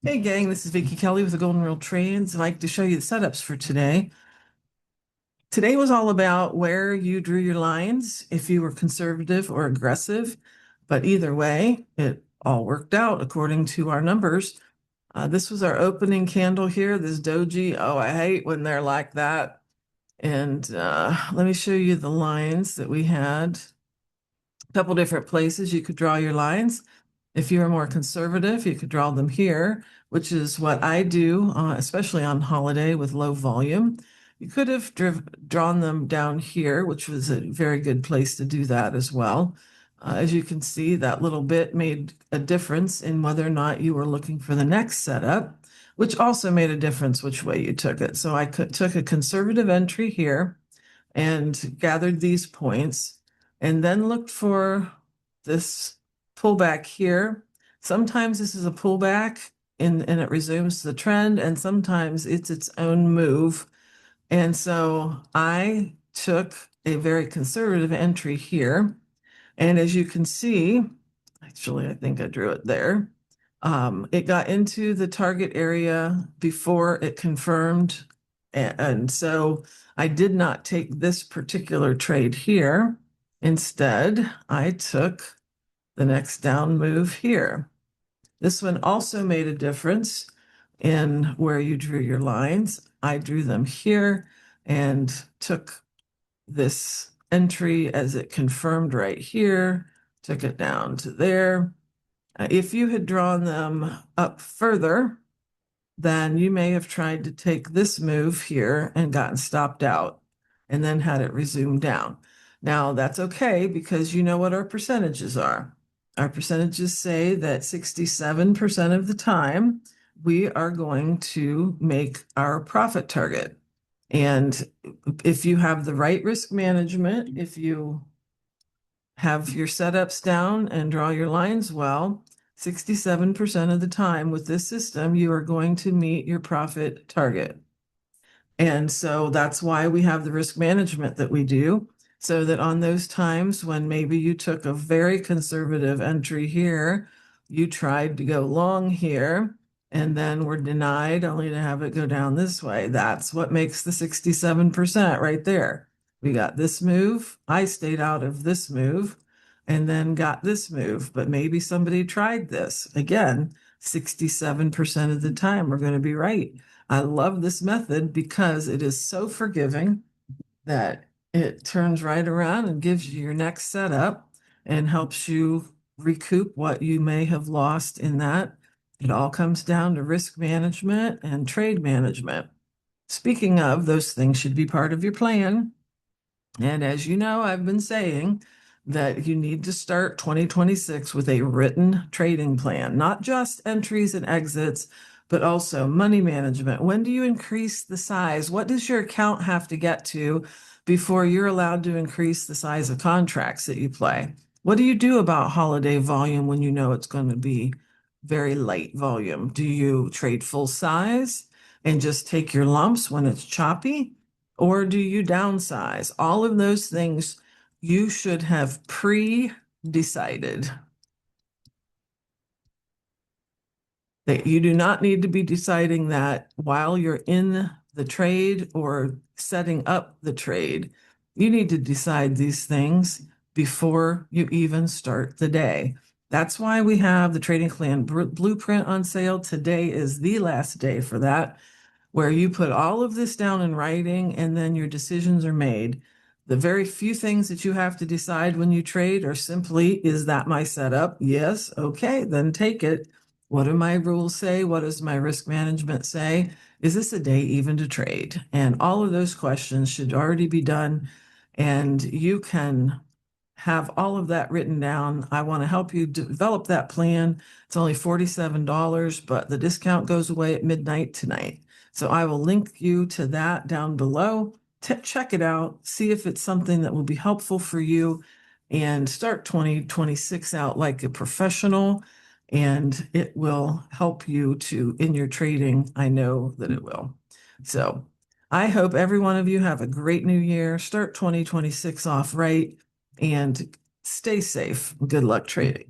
Hey gang, this is Vicki Kelly with the Golden Rule Trades. I'd like to show you the setups for today. Today was all about where you drew your lines, if you were conservative or aggressive, but either way, it all worked out according to our numbers. This was our opening candle here, this doji. Oh, I hate when they're like that. And let me show you the lines that we had. A couple different places you could draw your lines. If you are more conservative, you could draw them here, which is what I do, especially on holiday with low volume. You could have drawn them down here, which was a very good place to do that as well. As you can see, that little bit made a difference in whether or not you were looking for the next setup, which also made a difference which way you took it. So I took a conservative entry here and gathered these points and then looked for this pullback here. Sometimes this is a pullback and it resumes the trend, and sometimes it's its own move. And so I took a very conservative entry here. And as you can see, actually, I think I drew it there. It got into the target area before it confirmed. And so I did not take this particular trade here. Instead, I took the next down move here. This one also made a difference in where you drew your lines. I drew them here and took this entry as it confirmed right here, took it down to there. If you had drawn them up further, then you may have tried to take this move here and gotten stopped out and then had it resume down. Now that's okay because you know what our percentages are. Our percentages say that 67% of the time we are going to make our profit target. And if you have the right risk management, if you have your setups down and draw your lines well, 67% of the time with this system, you are going to meet your profit target. And so that's why we have the risk management that we do, so that on those times when maybe you took a very conservative entry here, you tried to go long here, and then were denied only to have it go down this way. That's what makes the 67% right there. We got this move. I stayed out of this move and then got this move, but maybe somebody tried this. Again, 67% of the time we're going to be right. I love this method because it is so forgiving that it turns right around and gives you your next setup and helps you recoup what you may have lost in that. It all comes down to risk management and trade management. Speaking of, those things should be part of your plan. And as you know, I've been saying that you need to start 2026 with a written trading plan, not just entries and exits, but also money management. When do you increase the size? What does your account have to get to before you're allowed to increase the size of contracts that you play? What do you do about holiday volume when you know it's going to be very light volume? Do you trade full size and just take your lumps when it's choppy? Or do you downsize? All of those things you should have pre-decided. That you do not need to be deciding that while you're in the trade or setting up the trade. You need to decide these things before you even start the day. That's why we have the Trading Plan Blueprint on sale. Today is the last day for that, where you put all of this down in writing and then your decisions are made. The very few things that you have to decide when you trade are simply, is that my setup? Yes. Okay, then take it. What do my rules say? What does my risk management say? Is this a day even to trade? And all of those questions should already be done. And you can have all of that written down. I want to help you develop that plan. It's only $47, but the discount goes away at midnight tonight. So I will link you to that down below. Check it out, see if it's something that will be helpful for you, and start 2026 out like a professional. And it will help you to in your trading. I know that it will. So I hope every one of you have a great new year. Start 2026 off right and stay safe. Good luck trading.